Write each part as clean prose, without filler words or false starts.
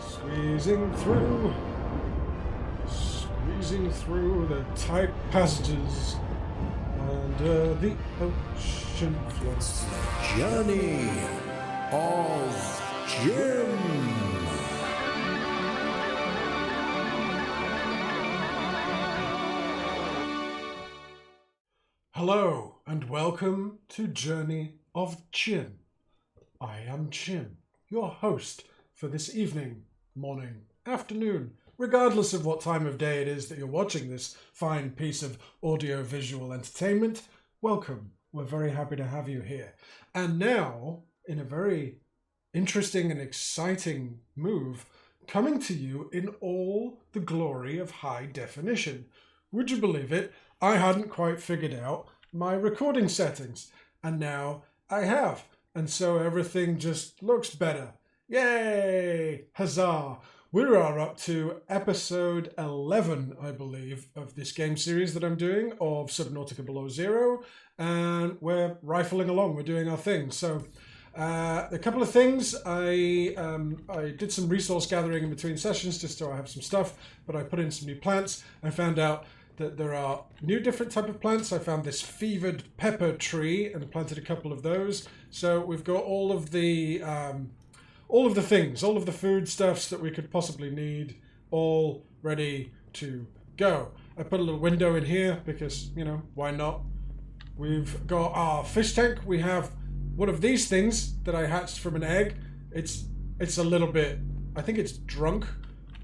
Squeezing through the tight passages under the ocean floor. It's the journey of Jim. Hello and welcome to Journey of Jim. I am Jim, your host for this evening, morning, afternoon, regardless of what time of day it is that you're watching this fine piece of audio-visual entertainment. Welcome. We're very happy to have you here. And now, in a very interesting and exciting move, coming to you in all the glory of high definition. Would you believe it? I hadn't quite figured out my recording settings, and now I have. And so everything just looks better. Yay! Huzzah! We are up to episode 11, I believe, of this game series that I'm doing of Subnautica Below Zero, and we're rifling along. We're doing our thing. So, a couple of things. I did some resource gathering in between sessions just so I have some stuff, but I put in some new plants. I found out that there are new different type of plants. I found this fevered pepper tree and planted a couple of those. So we've got all of the things, all of the foodstuffs that we could possibly need, all ready to go. I put a little window in here because, you know, why not? We've got our fish tank. We have one of these things that I hatched from an egg. It's a little bit, I think it's drunk,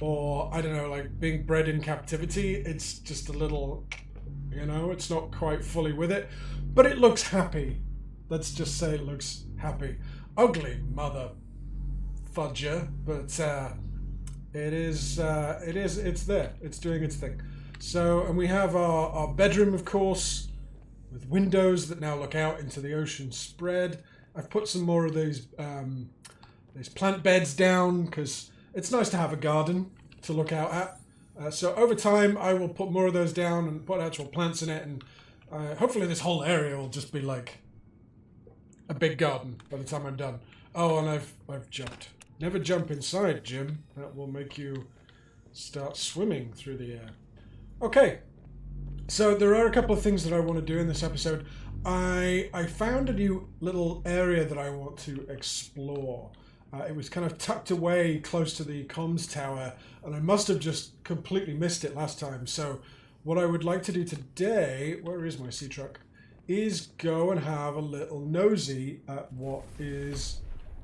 or I don't know, like being bred in captivity. It's just a little, you know, it's not quite fully with it, but it looks happy. Let's just say it looks happy. Ugly mother fudger, but it's there. It's doing its thing. So, and we have our bedroom, of course, with windows that now look out into the ocean spread. I've put some more of these plant beds down because it's nice to have a garden to look out at. So over time, I will put more of those down and put actual plants in it, and hopefully this whole area will just be like a big garden by the time I'm done. Oh, and I've jumped. Never jump inside, Jim. That will make you start swimming through the air. Okay, so there are a couple of things that I want to do in this episode. I found a new little area that I want to explore. It was kind of tucked away close to the comms tower, and I must have just completely missed it last time. So what I would like to do today, where is my sea truck, is go and have a little nosy at what is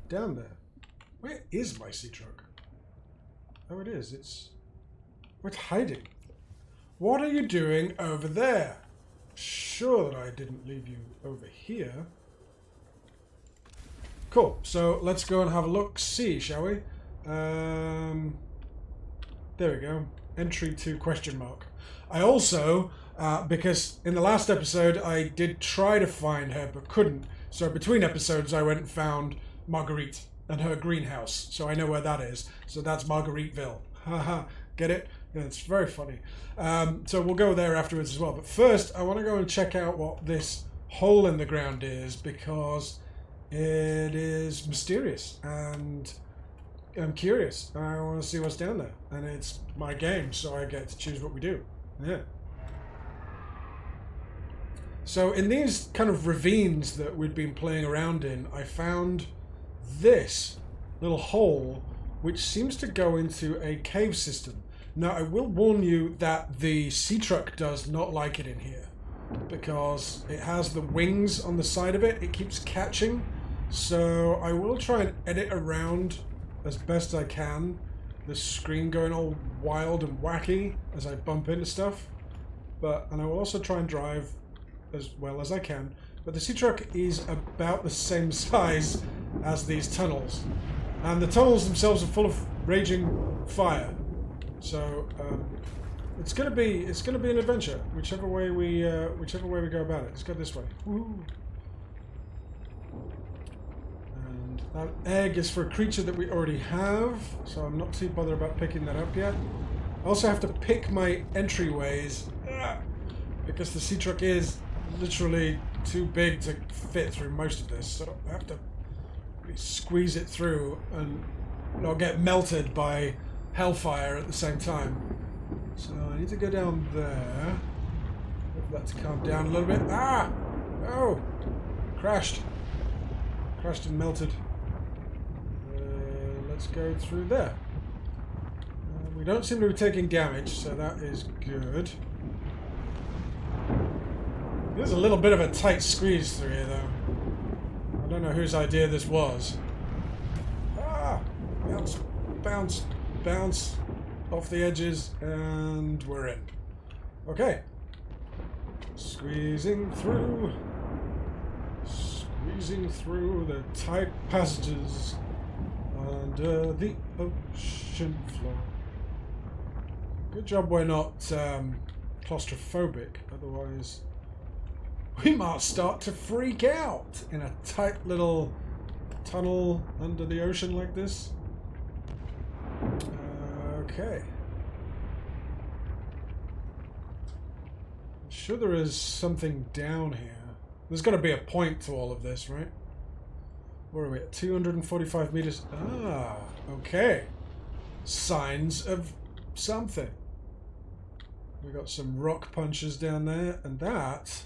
down there. Where is my sea truck? Oh, it is. It's hiding. What are you doing over there? Sure that I didn't leave you over here. Cool, so let's go and have a look-see, shall we? There we go. Entry to question mark. I also, because in the last episode I did try to find her but couldn't, so between episodes I went and found Marguerit and her greenhouse, so I know where that is. So that's Margueritville. Haha, get it? Yeah, it's very funny. So we'll go there afterwards as well. But first, I want to go and check out what this hole in the ground is, because it is mysterious and I'm curious. I want to see what's down there, and it's my game, so I get to choose what we do. Yeah. So in these kind of ravines that we'd been playing around in, I found this little hole which seems to go into a cave system. Now I will warn you that the sea truck does not like it in here, because it has the wings on the side of it. It keeps catching. So I will try and edit around as best I can, the screen going all wild and wacky as I bump into stuff. And I will also try and drive as well as I can. But the sea truck is about the same size as these tunnels. And the tunnels themselves are full of raging fire. So it's gonna be an adventure, whichever way we go about it. Let's go this way. Woo. And that egg is for a creature that we already have, so I'm not too bothered about picking that up yet. I also have to pick my entryways because the sea truck is literally too big to fit through most of this, so I have to really squeeze it through, and not get melted by hellfire at the same time. So I need to go down there. Hope that's calmed down a little bit. Ah! Oh! Crashed. Crashed and melted. Let's go through there. We don't seem to be taking damage, so that is good. There's a little bit of a tight squeeze through here, though. I don't know whose idea this was. Ah! Bounce, bounce, bounce off the edges, and we're in. Okay. Squeezing through. Squeezing through the tight passages under the ocean floor. Good job we're not claustrophobic, otherwise we might start to freak out in a tight little tunnel under the ocean like this. Okay. I'm sure there is something down here. There's got to be a point to all of this, right? Where are we at? 245 meters. Ah, okay. Signs of something. We got some rock punches down there, and that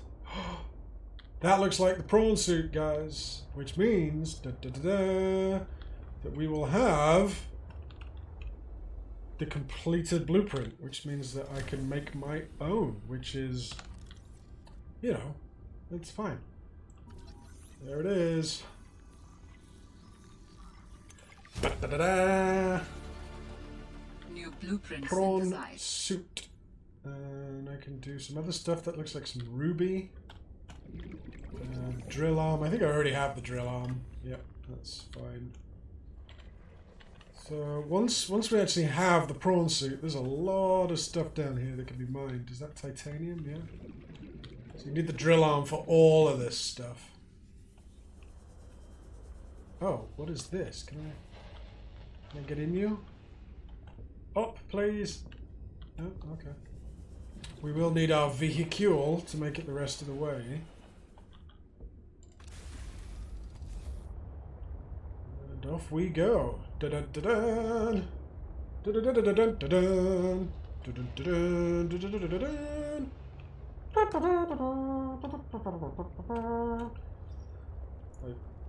looks like the prawn suit, guys. Which means that we will have the completed blueprint, which means that I can make my own, which is, you know, it's fine. There it is. New blueprint Prawn synthesized. Suit. And I can do some other stuff that looks like some ruby. Drill arm. I think I already have the drill arm. Yep, that's fine. So once we actually have the prawn suit, there's a lot of stuff down here that can be mined. Is that titanium? Yeah. So you need the drill arm for all of this stuff. Oh, what is this? Can I get in you? Up, please. Oh, okay. We will need our vehicle to make it the rest of the way. And off we go. Dun-dun-dun-dun. Dun-dun-dun-dun-dun-dun. Dun-dun-dun-dun-dun-dun-dun. I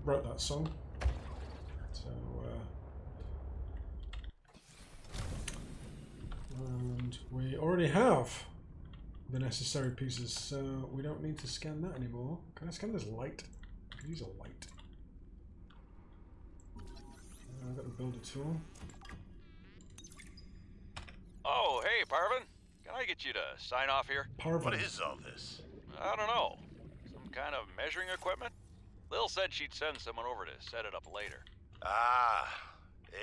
wrote that song. So, and we already have the necessary pieces, so we don't need to scan that anymore. Can I scan this light? I can use a light. I've got the builder tool. Oh, hey, Parvin. Can I get you to sign off here? Parvin. What is all this? I don't know. Some kind of measuring equipment? Lil said she'd send someone over to set it up later. Ah,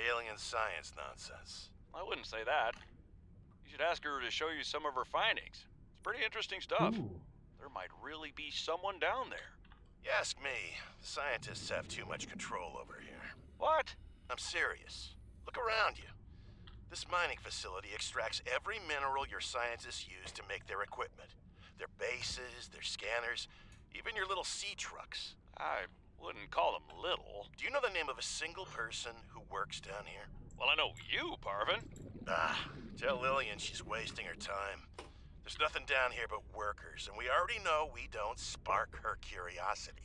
alien science nonsense. I wouldn't say that. You should ask her to show you some of her findings. It's pretty interesting stuff. Ooh. There might really be someone down there. You ask me, the scientists have too much control over here. What? I'm serious. Look around you. This mining facility extracts every mineral your scientists use to make their equipment. Their bases, their scanners, even your little sea trucks. I wouldn't call them little. Do you know the name of a single person who works down here? Well, I know you, Parvin. Ah, tell Lillian she's wasting her time. There's nothing down here but workers, and we already know we don't spark her curiosity.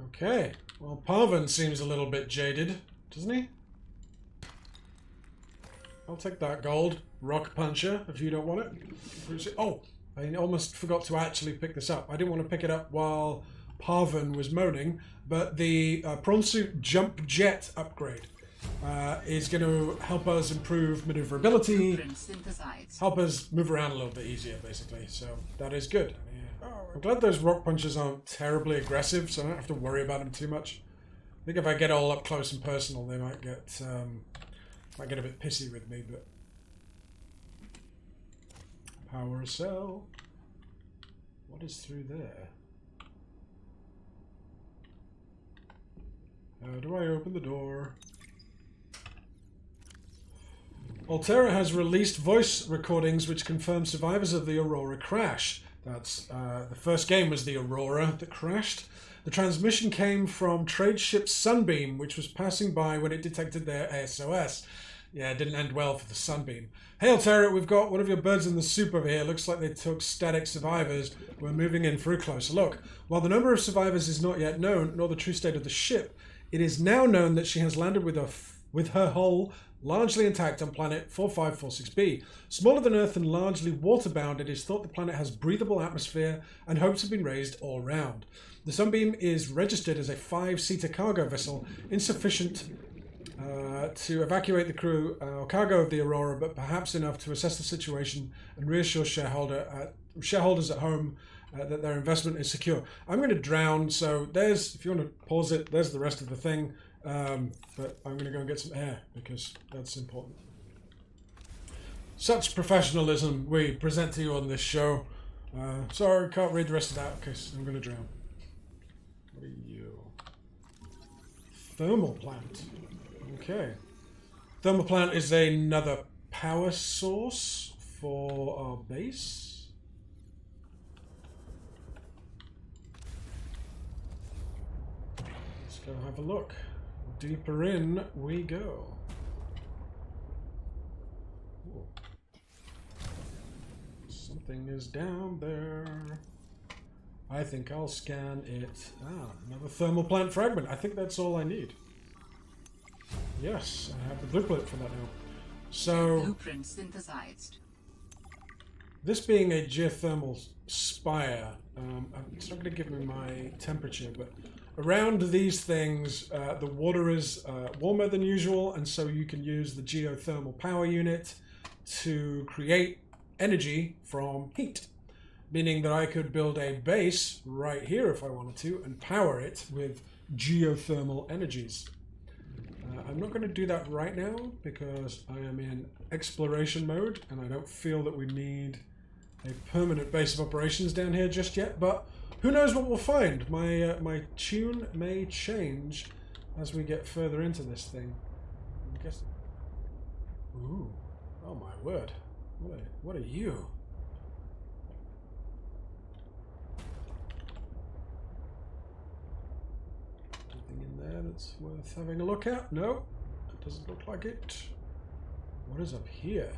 Okay. Well, Parvin seems a little bit jaded, doesn't he? I'll take that gold rock puncher if you don't want it. Oh, I almost forgot to actually pick this up. I didn't want to pick it up while Parvin was moaning, but the Prawn Suit jump jet upgrade is going to help us improve maneuverability, Blueprint synthesized. help us move around a little bit easier, basically. So that is good. Yeah. I'm glad those rock punches aren't terribly aggressive, so I don't have to worry about them too much. I think if I get all up close and personal, they might get a bit pissy with me. But power cell. What is through there? How do I open the door? Altera has released voice recordings which confirm survivors of the Aurora crash. That's the first game was the Aurora that crashed. The transmission came from trade ship Sunbeam, which was passing by when it detected their SOS. Yeah, it didn't end well for the Sunbeam. Hail, Terra, we've got one of your birds in the soup over here. Looks like they took static survivors. We're moving in for a closer look. While the number of survivors is not yet known, nor the true state of the ship, it is now known that she has landed with her hull largely intact on planet 4546b. Smaller than Earth and largely waterbound, it is thought the planet has breathable atmosphere and hopes have been raised all round. The Sunbeam is registered as a 5-seater cargo vessel, insufficient to evacuate the crew or cargo of the Aurora, but perhaps enough to assess the situation and reassure shareholders at home that their investment is secure. I'm going to drown, so there's, if you want to pause it, there's the rest of the thing. But I'm going to go and get some air because that's important. Such professionalism we present to you on this show. Sorry, can't read the rest of that because I'm going to drown. What are you? Thermal plant. Okay. Thermal plant is another power source for our base. Let's go have a look. Deeper in we go. Ooh. Something is down there. I think I'll scan it. Ah, another thermal plant fragment. I think that's all I need. Yes, I have the blueprint for that now. So, Blueprint synthesized. this being a geothermal spire, it's not going to give me my temperature, but around these things, the water is warmer than usual, and so you can use the geothermal power unit to create energy from heat. Meaning that I could build a base right here if I wanted to, and power it with geothermal energies. I'm not going to do that right now, because I am in exploration mode, and I don't feel that we need a permanent base of operations down here just yet, but who knows what we'll find. My tune may change as we get further into this thing. I guess. Ooh, oh my word! What are you? Anything in there that's worth having a look at? No, it doesn't look like it. What is up here?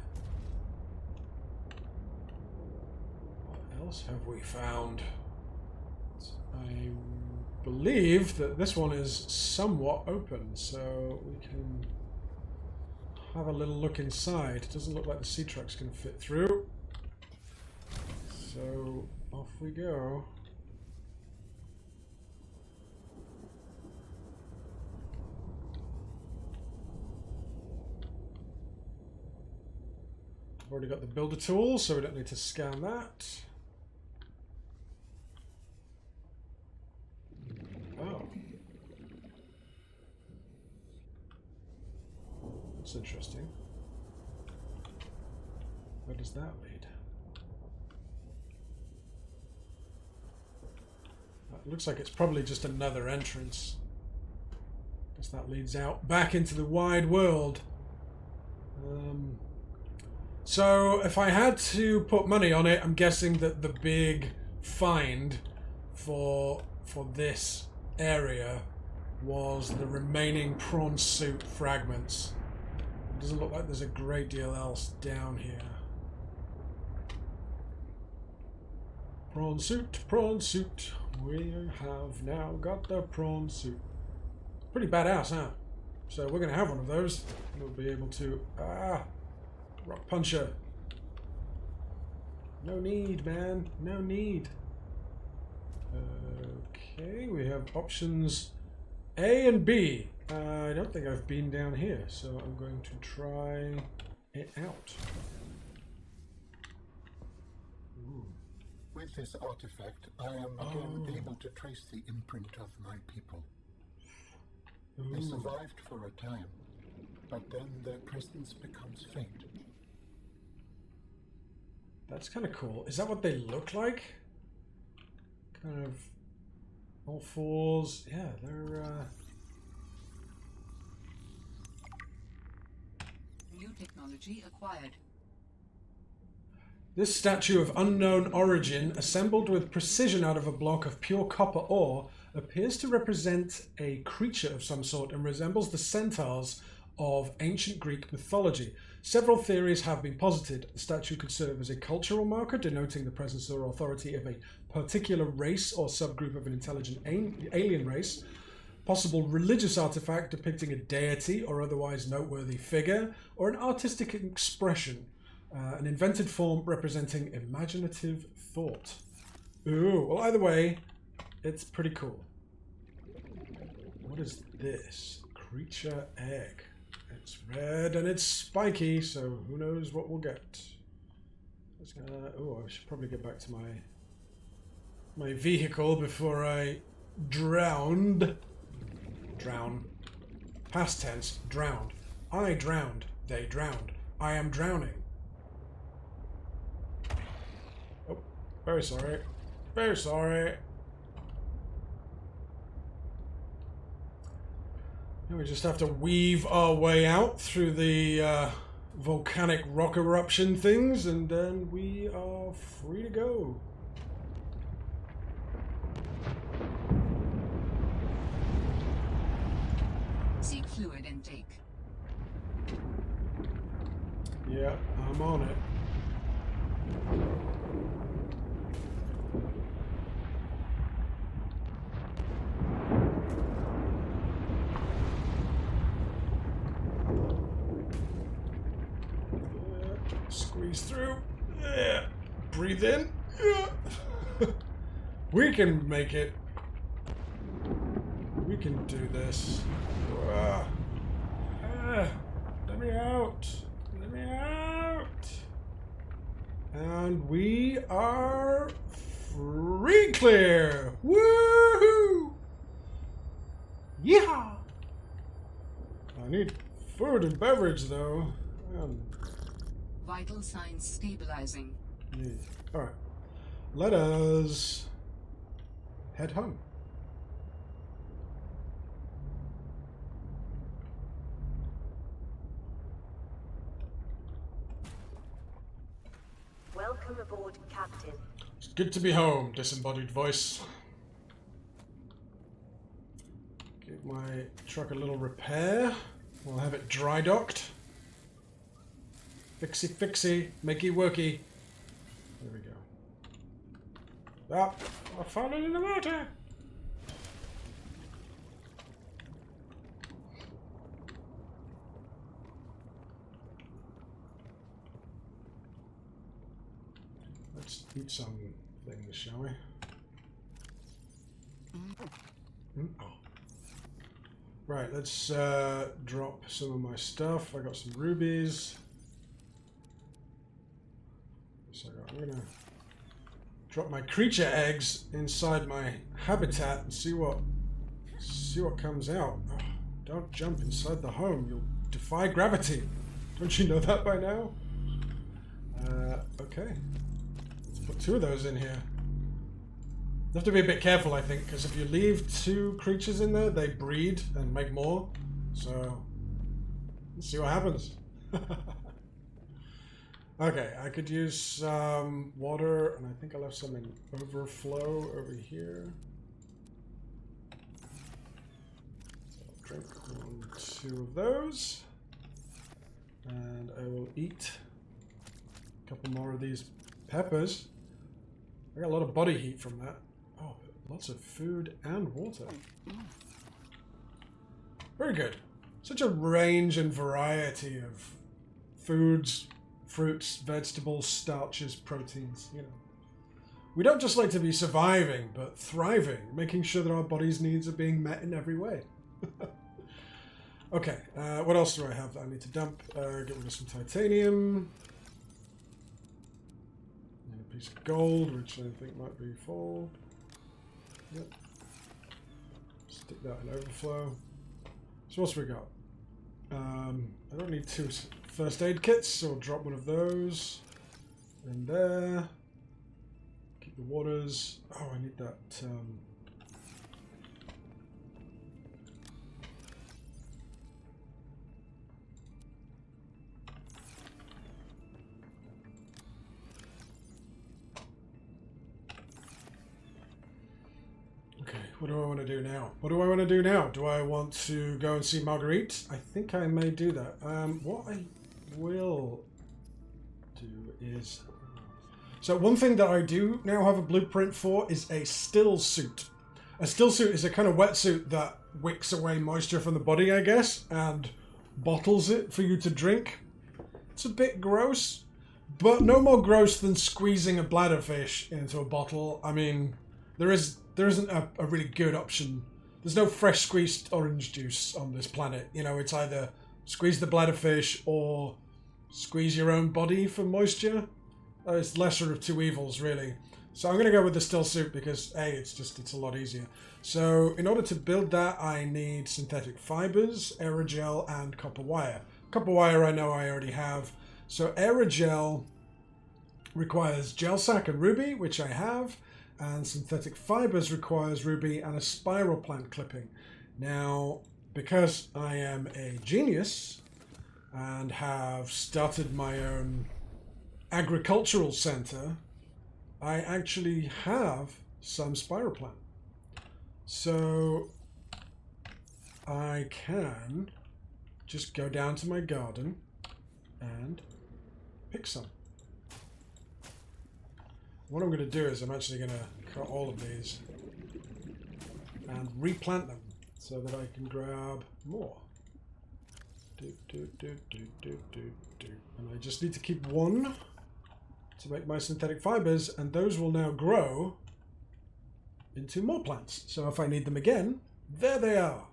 What else have we found? I believe that this one is somewhat open, so we can have a little look inside. It doesn't look like the sea truck's going to fit through. So off we go. I've already got the builder tool, so we don't need to scan that. Oh. That's interesting. Where does that lead? It looks like it's probably just another entrance. Guess that leads out back into the wide world. So if I had to put money on it, I'm guessing that the big find for this area was the remaining Prawn Suit fragments. It doesn't look like there's a great deal else down here. Prawn Suit, we have now got the Prawn Suit. Pretty badass, huh? So we're going to have one of those. We'll be able to... rock puncher. No need, man. No need. Okay, we have options A and B. I don't think I've been down here, so I'm going to try it out. Ooh. With this artifact, I am again able to trace the imprint of my people. They survived for a time, but then their presence becomes faint. That's kind of cool. Is that what they look like? Kind of all fours. Yeah, they're... New technology acquired. This statue of unknown origin, assembled with precision out of a block of pure copper ore, appears to represent a creature of some sort and resembles the centaurs of ancient Greek mythology. Several theories have been posited. The statue could serve as a cultural marker denoting the presence or authority of a particular race or subgroup of an intelligent alien race. Possible religious artifact depicting a deity or otherwise noteworthy figure, or an artistic expression, an invented form representing imaginative thought. Ooh, well, either way, it's pretty cool. What is this? Creature egg. It's red and it's spiky, so who knows what we'll get. Oh, I should probably get back to my vehicle before I drowned. Drown. Past tense, drowned. I drowned. They drowned. I am drowning. Oh, very sorry. Very sorry. Now we just have to weave our way out through the volcanic rock eruption things, and then we are free to go. Seek fluid intake. Yeah, I'm on it. Squeeze through. Yeah. Breathe in. Yeah. We can make it. We can do this. Let me out. Let me out. And we are free clear. Woohoo! Yeehaw! I need food and beverage though. Vital signs stabilizing. Yeah. All right. Let us head home. Welcome aboard, Captain. It's good to be home, disembodied voice. Give my truck a little repair. We'll have it dry docked. Fixy fixy, makey worky. There we go. Ah, I found it in the water. Let's eat some things, shall we? Oh. Right, let's drop some of my stuff. I got some rubies. So I'm gonna drop my creature eggs inside my habitat and see what comes out. Oh, don't jump inside the home. You'll defy gravity. Don't you know that by now? Okay. Let's put 2 of those in here. You have to be a bit careful, I think, because if you leave 2 creatures in there, they breed and make more. So, let's see what happens. Okay, I could use some water, and I think I left some in overflow over here. So I'll drink 1, 2 of those. And I will eat a couple more of these peppers. I got a lot of body heat from that. Oh, lots of food and water. Very good. Such a range and variety of foods, fruits, vegetables, starches, proteins, you know. We don't just like to be surviving, but thriving, making sure that our body's needs are being met in every way. Okay, what else do I have that I need to dump? Get rid of some titanium. And a piece of gold, which I think might be full. Yep. Stick that in overflow. So what's we got? I don't need 2 first aid kits, so I'll drop 1 of those in there. Keep the waters. Oh, I need that. Okay, what do I want to do now? What do I want to do now? Do I want to go and see Marguerite? I think I may do that. What I will do is... So one thing that I do now have a blueprint for is a still suit. A still suit is a kind of wetsuit that wicks away moisture from the body, I guess, and bottles it for you to drink. It's a bit gross, but no more gross than squeezing a bladderfish into a bottle. I mean, there isn't a really good option. There's no fresh squeezed orange juice on this planet. You know, it's either squeeze the bladderfish or squeeze your own body for moisture. It's lesser of two evils, really. So I'm going to go with the still suit because, A, it's a lot easier. So in order to build that, I need synthetic fibers, aerogel, and copper wire. Copper wire I know I already have. So aerogel requires gel sac and ruby, which I have. And synthetic fibers requires ruby and a spiral plant clipping. Now, because I am a genius and have started my own agricultural center, I actually have some spiral plant. So I can just go down to my garden and pick some. What I'm going to do is I'm actually going to cut all of these and replant them so that I can grab more. And I just need to keep one to make my synthetic fibers, and those will now grow into more plants. So if I need them again, there they are.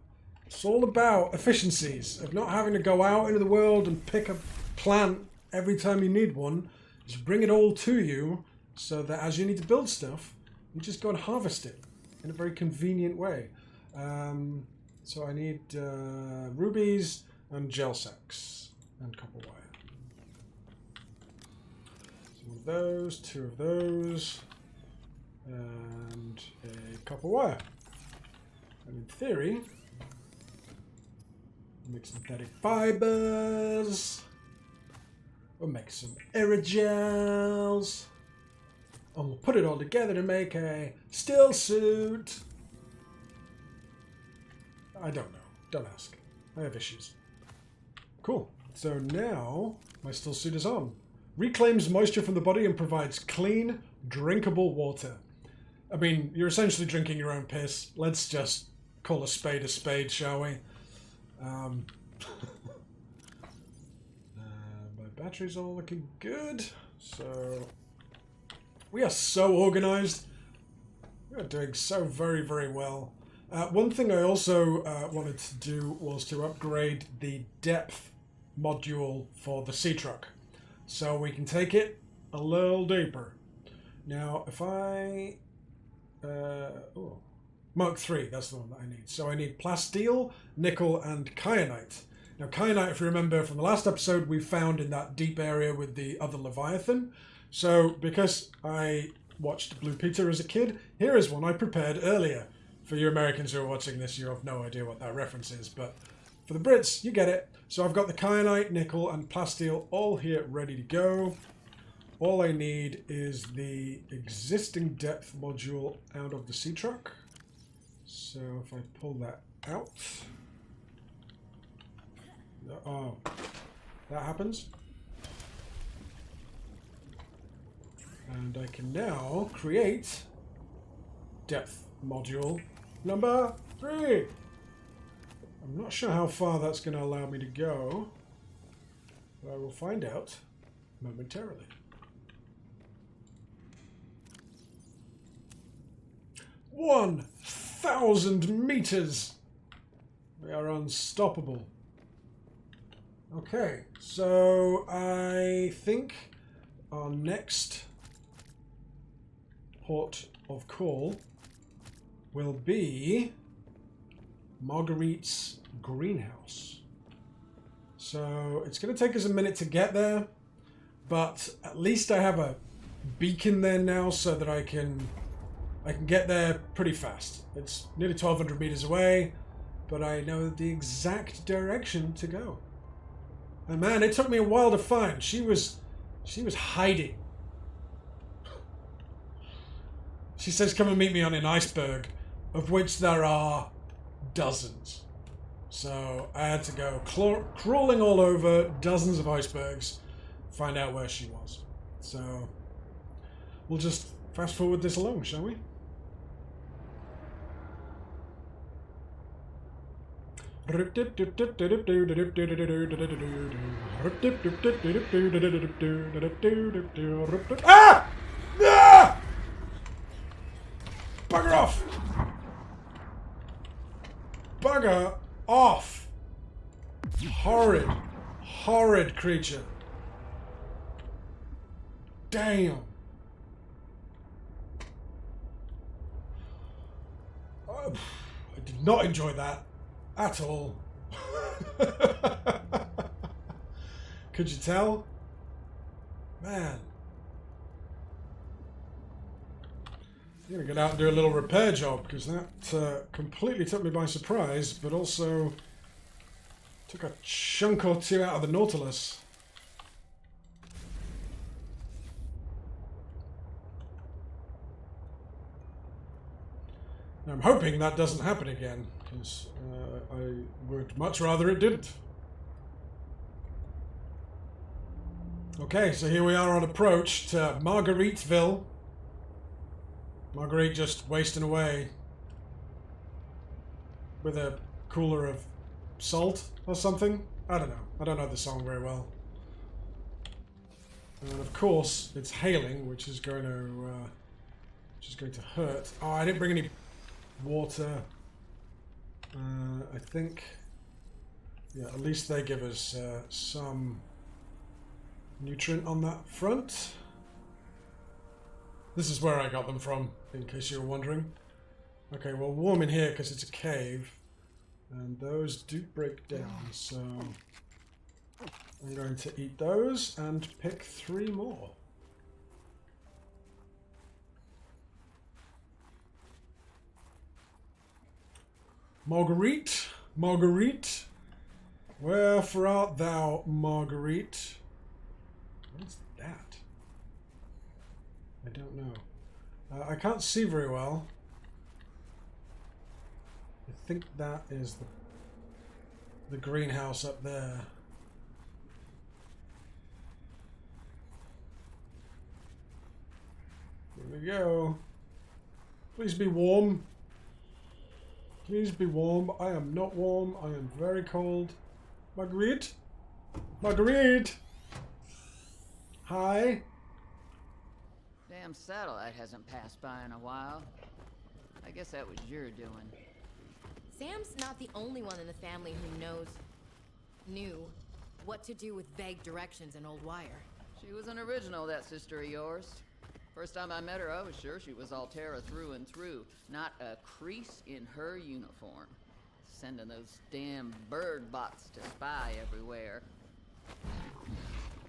It's all about efficiencies of not having to go out into the world and pick a plant every time you need one. Just bring it all to you so that as you need to build stuff, you just go and harvest it in a very convenient way. So I need rubies and gel sacks and copper wire. One of those, two of those, and a copper wire. And in theory, we'll make synthetic fibers. We'll make some aerogels. And we'll put it all together to make a still suit. I don't know. Don't ask. I have issues. Cool. So now my still suit is on. Reclaims moisture from the body and provides clean, drinkable water. I mean, you're essentially drinking your own piss. Let's just call a spade, shall we? My battery's all looking good. So we are so organized. We are doing so very, very well. One thing I also wanted to do was to upgrade the depth module for the sea truck, so we can take it a little deeper. Now, if I... Mark 3, that's the one that I need. So I need plasteel, nickel, and kyanite. Now, kyanite, if you remember from the last episode, we found in that deep area with the other Leviathan. So, because I watched Blue Peter as a kid, here is one I prepared earlier. For you Americans who are watching this, you have no idea what that reference is, but for the Brits, you get it. So I've got the kyanite, nickel, and plasteel all here ready to go. All I need is the existing depth module out of the sea truck. So if I pull that out... Oh, that happens. And I can now create depth module number 3. I'm not sure how far that's going to allow me to go, but I will find out momentarily. 1,000 meters! We are unstoppable. Okay, so I think our next port of call will be Marguerite's greenhouse. So it's going to take us a minute to get there, but at least I have a beacon there now so that I can get there pretty fast. It's nearly 1,200 meters away, but I know the exact direction to go. And man, it took me a while to find. She was hiding. She says, "Come and meet me on an iceberg." of which there are dozens. So I had to go crawling all over dozens of icebergs, find out where she was. So we'll just fast forward this along, shall we? Ah! Ah! Bugger off! Bugger off! Horrid, horrid creature. Damn. I did not enjoy that at all. Could you tell? Man. I'm going to get out and do a little repair job, because that completely took me by surprise, but also took a chunk or two out of the Nautilus. I'm hoping that doesn't happen again, because I would much rather it didn't. Okay, so here we are on approach to Margueritville. Marguerite just wasting away with a cooler of salt or something. I don't know. I don't know the song very well. And of course, it's hailing, which is going to hurt. Oh, I didn't bring any water. I think, yeah, at least they give us some nutrient on that front. This is where I got them from, in case you were wondering. Okay, well, warm in here because it's a cave, and those do break down, so I'm going to eat those and pick 3 more. Marguerite, Marguerite, wherefore art thou, Marguerite? What is that? I don't know. I can't see very well. I think that is the greenhouse up there. Here we go. Please be warm. Please be warm. I am not warm. I am very cold. Marguerite? Marguerite! Hi. Damn satellite hasn't passed by in a while. I guess that was your doing. Sam's not the only one in the family who knew what to do with vague directions in Old Wire. She was an original, that sister of yours. First time I met her, I was sure she was Altera through and through. Not a crease in her uniform. Sending those damn bird bots to spy everywhere.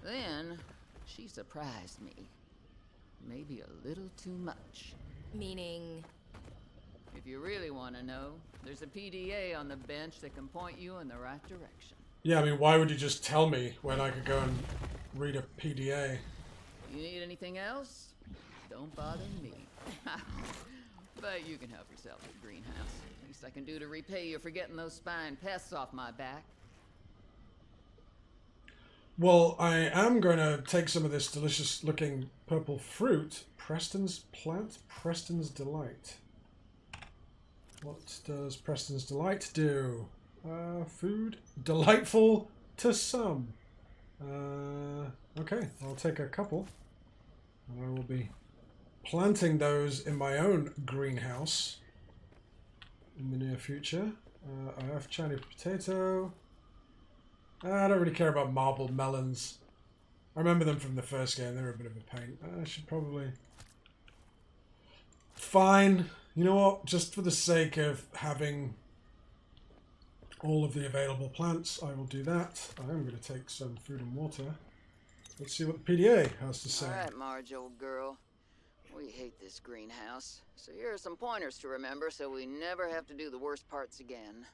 Then, she surprised me. Maybe a little too much. Meaning? If you really want to know, there's a PDA on the bench that can point you in the right direction. Yeah, I mean, why would you just tell me when I could go and read a PDA? You need anything else? Don't bother me. But you can help yourself with the greenhouse. Least I can do to repay you for getting those spine pests off my back. Well, I am going to take some of this delicious looking purple fruit. Preston's plant, Preston's Delight. What does Preston's Delight do? Food. Delightful to some. Okay, I'll take a couple. And I will be planting those in my own greenhouse in the near future. I have Chinese potato. I don't really care about marbled melons. I remember them from the first game. They were a bit of a pain. I should probably... Fine. You know what? Just for the sake of having all of the available plants, I will do that. I am going to take some food and water. Let's see what the PDA has to say. Alright, Marge, old girl. We hate this greenhouse. So here are some pointers to remember so we never have to do the worst parts again.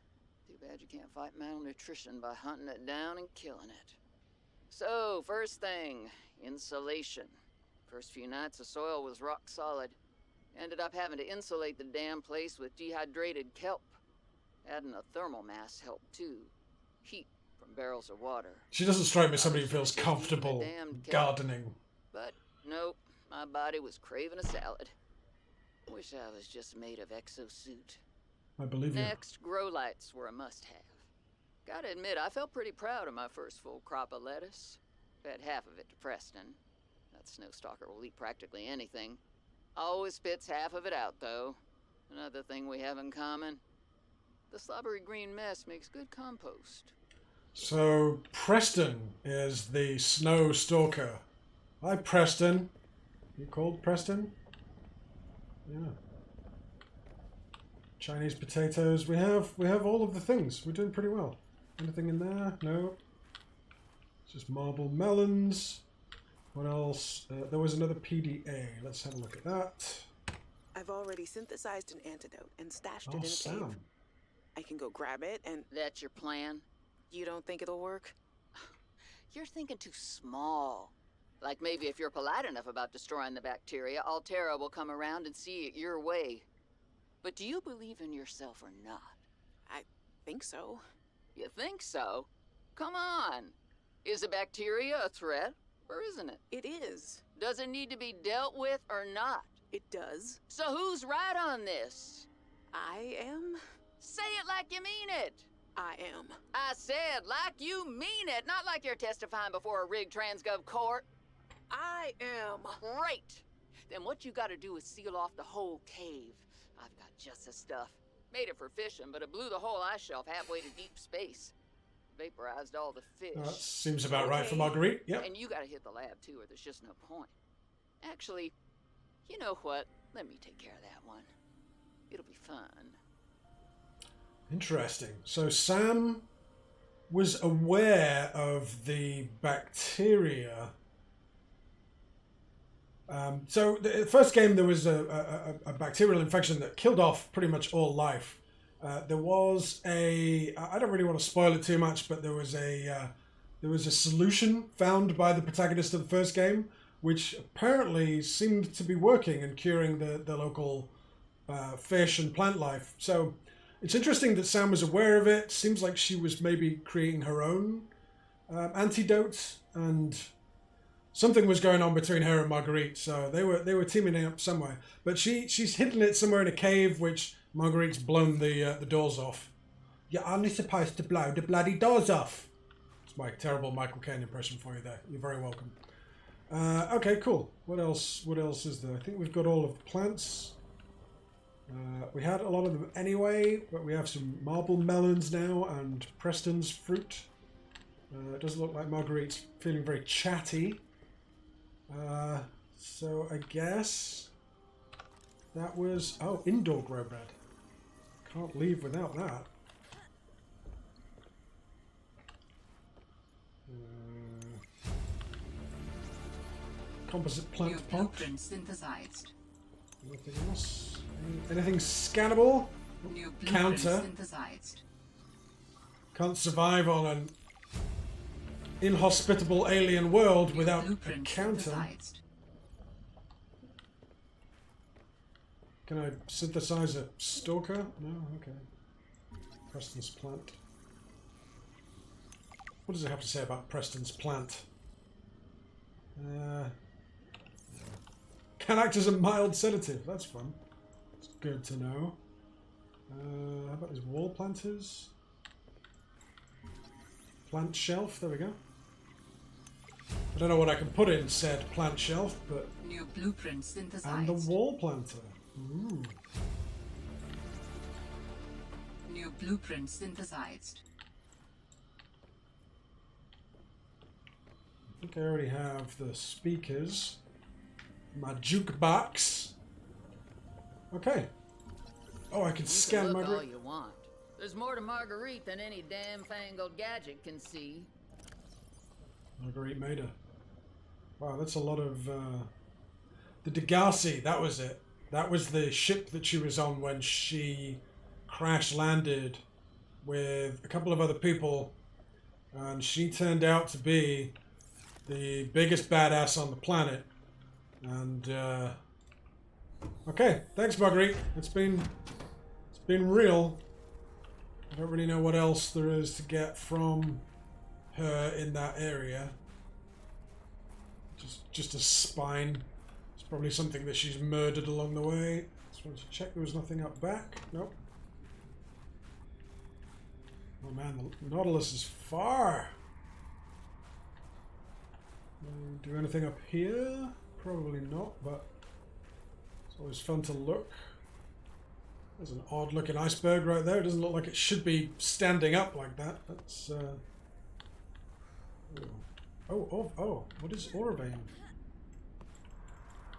Too bad you can't fight malnutrition by hunting it down and killing it. So, first thing, insulation. First few nights the soil was rock solid. Ended up having to insulate the damn place with dehydrated kelp. Adding a thermal mass helped too. Heat from barrels of water. She doesn't strike me as somebody who feels comfortable gardening. But nope, my body was craving a salad. Wish I was just made of exosuit. I believe you. Next, grow lights were a must-have. Gotta admit, I felt pretty proud of my first full crop of lettuce. Fed half of it to Preston. That snowstalker will eat practically anything. Always spits half of it out, though. Another thing we have in common. The slobbery green mess makes good compost. So, Preston is the snow stalker. Hi, Preston. You called Preston? Yeah. Chinese potatoes. We have all of the things. We're doing pretty well. Anything in there? No. It's just marble melons. What else? There was another PDA. Let's have a look at that. I've already synthesized an antidote and stashed it in a Sam. cave. I can go grab it and... That's your plan? You don't think it'll work? You're thinking too small. Like maybe if you're polite enough about destroying the bacteria, Altera will come around and see it your way. But do you believe in yourself or not? I think so. You think so? Come on. Is a bacteria a threat, or isn't it? It is. Does it need to be dealt with or not? It does. So who's right on this? I am. Say it like you mean it. I am. I said like you mean it, not like you're testifying before a rigged transgov court. I am. Great. Then what you gotta do is seal off the whole cave. I've got just the stuff. Made it for fishing, but it blew the whole ice shelf halfway to deep space. Vaporized all the fish. That seems about right for Marguerite. Yep. And you gotta hit the lab too, or there's just no point. Actually, you know what? Let me take care of that one. It'll be fun. Interesting. So Sam was aware of the bacteria. So the first game there was a bacterial infection that killed off pretty much all life. There was I don't really want to spoil it too much, but there was a solution found by the protagonist of the first game, which apparently seemed to be working and curing the local fish and plant life. So it's interesting that Sam was aware of it. Seems like she was maybe creating her own antidote, and something was going on between her and Marguerite. So they were teaming up somewhere. But she's hidden it somewhere in a cave, which Marguerite's blown the doors off. You're only supposed to blow the bloody doors off. It's my terrible Michael Caine impression for you there. You're very welcome. Okay, cool. What else is there? I think we've got all of the plants. We had a lot of them anyway, but we have some marble melons now and Preston's fruit. It doesn't look like Marguerite's feeling very chatty. So I guess that was... Oh, indoor grow bed. Can't leave without that. Composite plant pot. Synthesized. Anything else? Anything scannable? New Counter. Synthesized. Can't survive on an inhospitable alien world without a counter. Synthesized. Can I synthesize a stalker? No? Okay. Preston's plant. What does it have to say about Preston's plant? Can act as a mild sedative. That's fun. It's good to know. How about his wall planters? Plant shelf. There we go. I don't know what I can put in said plant shelf, but... New blueprint synthesized. And the wall planter. Ooh. New blueprint synthesized. I think I already have the speakers. My jukebox. Okay. Oh, I can scan Marguerite. Marguerite. All you want. There's more to Marguerite than any damn fangled gadget can see. Marguerite made her. Wow, that's a lot of... The Degassi, that was it. That was the ship that she was on when she crash-landed with a couple of other people. And she turned out to be the biggest badass on the planet. And Okay, thanks, Marguerit. It's been real. I don't really know what else there is to get from her in that area. Just a spine. It's probably something that she's murdered along the way. Just wanted to check there was nothing up back. Nope. Oh man, the Nautilus is far. Do anything up here? Probably not, but it's always fun to look. There's an odd looking iceberg right there. It doesn't look like it should be standing up like that. That's oh, what is Orvane?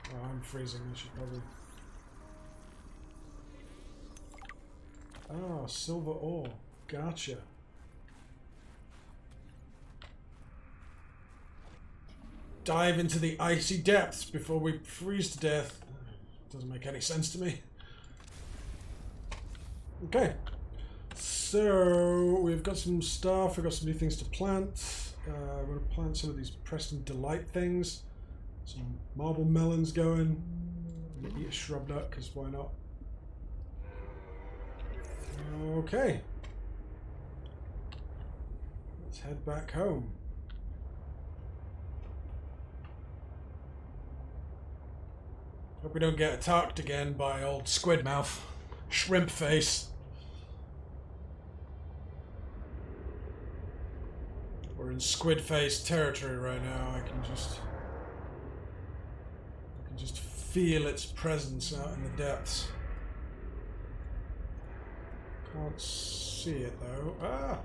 Oh, I'm freezing. I should probably... Oh, silver ore. Gotcha. Dive into the icy depths before we freeze to death. Doesn't make any sense to me. Okay. So, we've got some stuff. We've got some new things to plant. We're going to plant some of these Preston Delight things. Some marble melons going. I'm going to eat a shrub nut, because why not? Okay. Let's head back home. Hope we don't get attacked again by old squid mouth. Shrimp face. We're in squid face territory right now. I can just feel its presence out in the depths. Can't see it though. Ah!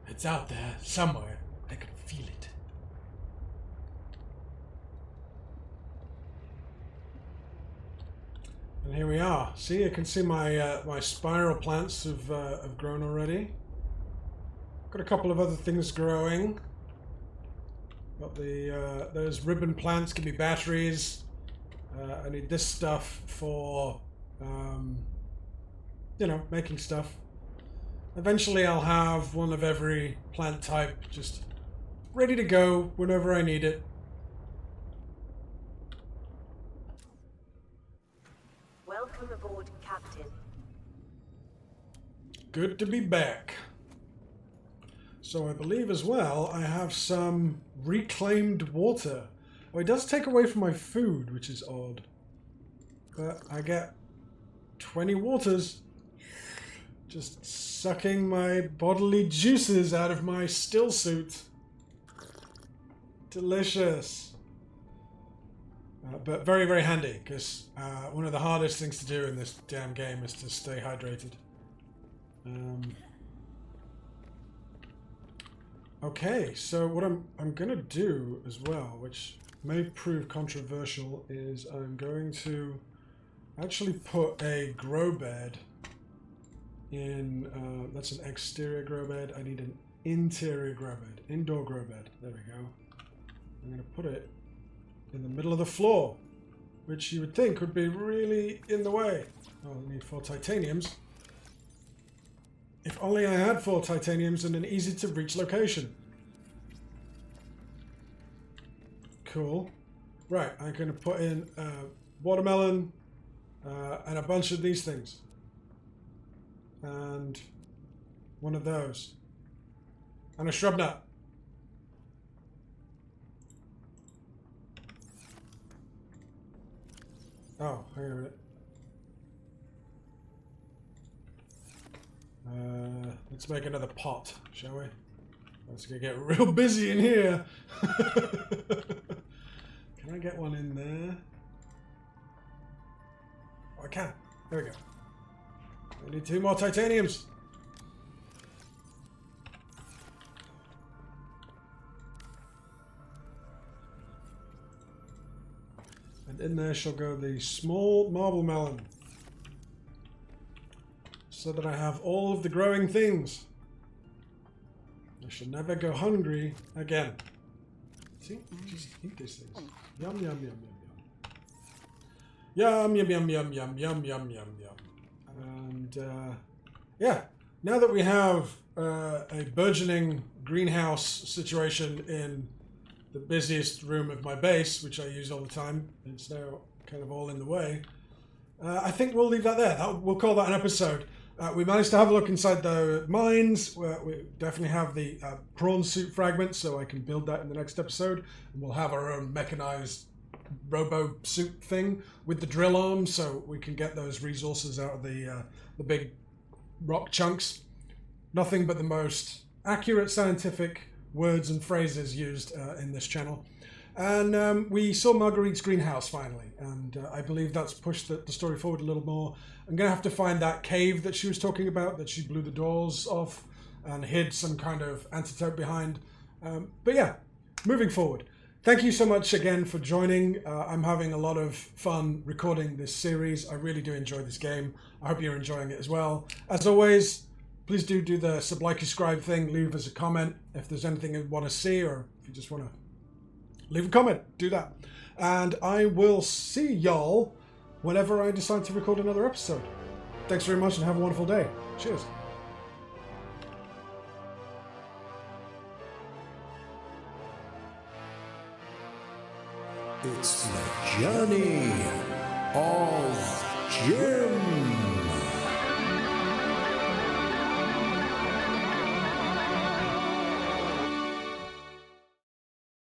It's out there somewhere. I can feel it. And here we are. See, I can see my my spiral plants have grown already. Got a couple of other things growing. Got the those ribbon plants give me batteries. I need this stuff for you know, making stuff. Eventually, I'll have one of every plant type just ready to go whenever I need it. Welcome aboard, Captain. Good to be back. So I believe as well I have some reclaimed water. Oh, it does take away from my food, which is odd. But I get 20 waters. Just sucking my bodily juices out of my still suit. Delicious. But very, very handy, because one of the hardest things to do in this damn game is to stay hydrated. Okay, so what I'm gonna do as well, which may prove controversial, is I'm going to actually put a grow bed in, that's an exterior grow bed. I need an interior grow bed, indoor grow bed. There we go. I'm gonna put it in the middle of the floor, which you would think would be really in the way. Oh, I need 4 titaniums. If only I had 4 titaniums in an easy to reach location. Cool. Right, I'm going to put in watermelon and a bunch of these things. And one of those. And a shrub nut. Oh, hang on a minute. Let's make another pot, shall we? It's gonna get real busy in here. Can I get one in there? Oh, I can. There we go. I need 2 more titaniums. And in there shall go the small marble melon. So that I have all of the growing things. I shall never go hungry again. See? Just eat these things. Yum, yum, yum, yum, yum. Yum, yum, yum, yum, yum, yum, yum, yum, yum. And, yeah. Now that we have a burgeoning greenhouse situation in the busiest room of my base, which I use all the time. It's now kind of all in the way. I think we'll leave that there. We'll call that an episode. We managed to have a look inside the mines. We definitely have the Prawn Suit fragment, so I can build that in the next episode. And we'll have our own mechanized robo suit thing with the drill arm, so we can get those resources out of the big rock chunks. Nothing but the most accurate scientific words and phrases used in this channel. And we saw Marguerite's greenhouse finally, and I believe that's pushed the story forward a little more. I'm going to have to find that cave that she was talking about, that she blew the doors off and hid some kind of antidote behind. But yeah, moving forward. Thank you so much again for joining. I'm having a lot of fun recording this series. I really do enjoy this game. I hope you're enjoying it as well. As always, please do the subscribe thing. Leave us a comment if there's anything you want to see, or if you just want to leave a comment, do that. And I will see y'all whenever I decide to record another episode. Thanks very much and have a wonderful day. Cheers. It's the journey of Jim.